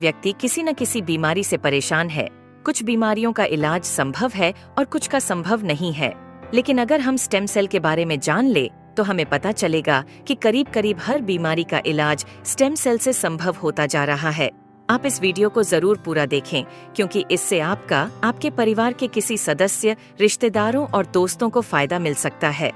व्यक्ति किसी न किसी बीमारी से परेशान है। कुछ बीमारियों का इलाज संभव है और कुछ का संभव नहीं है। लेकिन अगर हम स्टेम सेल के बारे में जान ले तो हमें पता चलेगा कि करीब करीब हर बीमारी का इलाज स्टेम सेल से संभव होता जा रहा है। आप इस वीडियो को जरूर पूरा देखें, क्योंकि इससे आपका, आपके परिवार के किसी सदस्य, रिश्तेदारों और दोस्तों को फायदा मिल सकता है।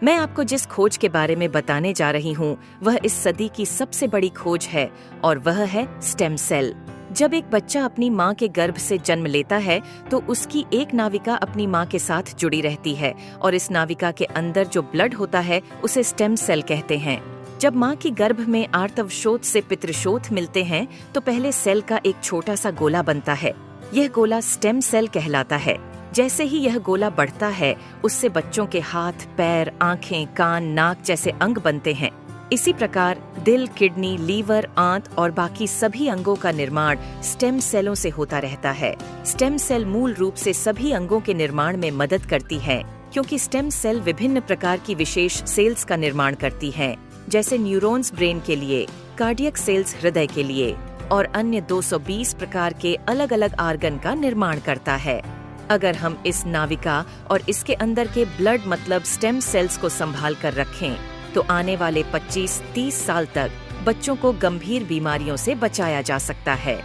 मैं आपको जिस खोज के बारे में बताने जा रही हूँ वह इस सदी की सबसे बड़ी खोज है, और वह है स्टेम सेल। जब एक बच्चा अपनी माँ के गर्भ से जन्म लेता है तो उसकी एक नाविका अपनी माँ के साथ जुड़ी रहती है, और इस नाविका के अंदर जो ब्लड होता है उसे स्टेम सेल कहते हैं। जब माँ की गर्भ में आर्तवशोथ से पितृशोथ मिलते हैं तो पहले सेल का एक छोटा सा गोला बनता है। यह गोला स्टेम सेल कहलाता है। जैसे ही यह गोला बढ़ता है उससे बच्चों के हाथ, पैर, आंखें, कान, नाक जैसे अंग बनते हैं। इसी प्रकार दिल, किडनी, लीवर, आंत और बाकी सभी अंगों का निर्माण स्टेम सेलों से होता रहता है। स्टेम सेल मूल रूप से सभी अंगों के निर्माण में मदद करती है, क्योंकि स्टेम सेल विभिन्न प्रकार की विशेष सेल्स का निर्माण करती हैं, जैसे न्यूरॉन्स ब्रेन के लिए, कार्डियक सेल्स हृदय के लिए, और अन्य 220 प्रकार के अलग अलग आर्गन का निर्माण करता है। अगर हम इस नाविका और इसके अंदर के ब्लड मतलब स्टेम सेल्स को संभाल कर रखें तो आने वाले 25-30 साल तक बच्चों को गंभीर बीमारियों से बचाया जा सकता है।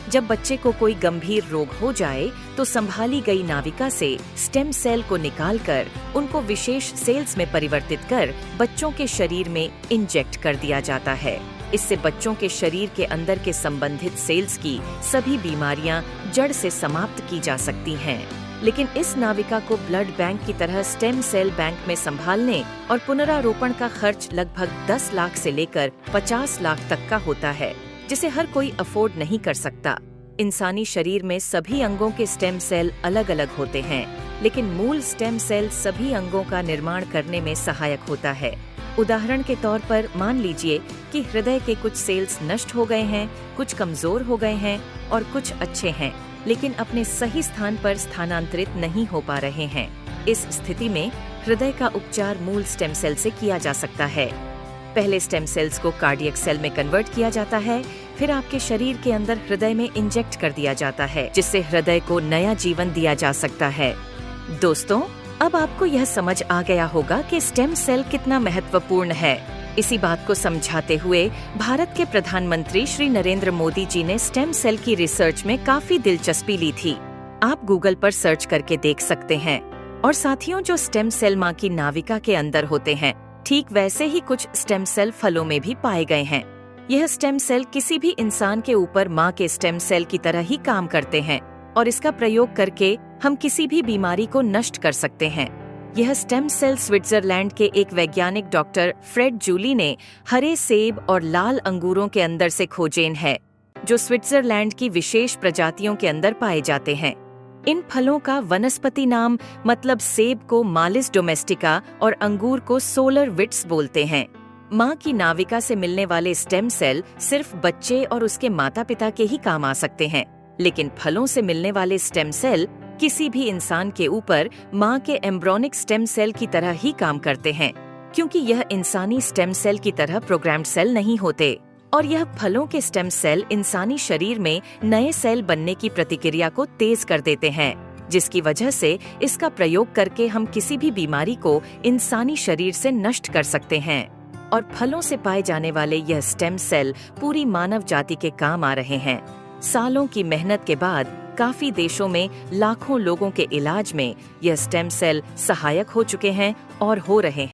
जब बच्चे को कोई गंभीर रोग हो जाए तो संभाली गई नाविका से स्टेम सेल को निकालकर उनको विशेष सेल्स में परिवर्तित कर बच्चों के शरीर में इंजेक्ट कर दिया जाता है। इससे बच्चों के शरीर के अंदर के संबंधित सेल्स की सभी बीमारियां जड़ से समाप्त की जा सकती हैं। लेकिन इस नाविका को ब्लड बैंक की तरह स्टेम सेल बैंक में संभालने और पुनरारोपण का खर्च लगभग 10 लाख से लेकर 50 लाख तक का होता है, जिसे हर कोई अफोर्ड नहीं कर सकता। इंसानी शरीर में सभी अंगों के स्टेम सेल अलग अलग होते हैं, लेकिन मूल स्टेम सेल सभी अंगों का निर्माण करने में सहायक होता है। उदाहरण के तौर पर मान लीजिए कि हृदय के कुछ सेल्स नष्ट हो गए हैं, कुछ कमजोर हो गए हैं और कुछ अच्छे हैं, लेकिन अपने सही स्थान पर स्थानांतरित नहीं हो पा रहे हैं। इस स्थिति में हृदय का उपचार मूल स्टेम सेल से किया जा सकता है। पहले स्टेम सेल्स को कार्डियक सेल में कन्वर्ट किया जाता है, फिर आपके शरीर के अंदर हृदय में इंजेक्ट कर दिया जाता है, जिससे हृदय को नया जीवन दिया जा सकता है। दोस्तों, अब आपको यह समझ आ गया होगा कि स्टेम सेल कितना महत्वपूर्ण है। इसी बात को समझाते हुए भारत के प्रधानमंत्री श्री नरेंद्र मोदी जी ने स्टेम सेल की रिसर्च में काफी दिलचस्पी ली थी। आप गूगल पर सर्च करके देख सकते हैं। और साथियों, जो स्टेम सेल माँ की नाविका के अंदर होते हैं, ठीक वैसे ही कुछ स्टेम सेल फलों में भी पाए गए हैं। यह स्टेम सेल किसी भी इंसान के ऊपर माँ के स्टेम सेल की तरह ही काम करते हैं, और इसका प्रयोग करके हम किसी भी बीमारी को नष्ट कर सकते हैं। यह स्टेम सेल स्विट्जरलैंड के एक वैज्ञानिक डॉक्टर फ्रेड जूली ने हरे सेब और लाल अंगूरों के अंदर से खोजेन है, जो स्विट्जरलैंड की विशेष प्रजातियों के अंदर पाए जाते हैं। इन फलों का वनस्पति नाम मतलब सेब को मालिस डोमेस्टिका और अंगूर को सोलर विट्स बोलते हैं। माँ की नाविका से मिलने वाले स्टेम सेल सिर्फ बच्चे और उसके माता पिता के ही काम आ सकते हैं, लेकिन फलों से मिलने वाले स्टेम सेल किसी भी इंसान के ऊपर माँ के एम्ब्रोनिक स्टेम सेल की तरह ही काम करते हैं, क्योंकि यह इंसानी स्टेम सेल की तरह प्रोग्राम्ड सेल नहीं होते। और यह फलों के स्टेम सेल इंसानी शरीर में नए सेल बनने की प्रतिक्रिया को तेज कर देते हैं, जिसकी वजह से इसका प्रयोग करके हम किसी भी बीमारी को इंसानी शरीर से नष्ट कर सकते हैं। और फलों से पाए जाने वाले यह स्टेम सेल पूरी मानव जाति के काम आ रहे हैं। सालों की मेहनत के बाद काफी देशों में लाखों लोगों के इलाज में यह स्टेम सेल सहायक हो चुके हैं और हो रहे हैं।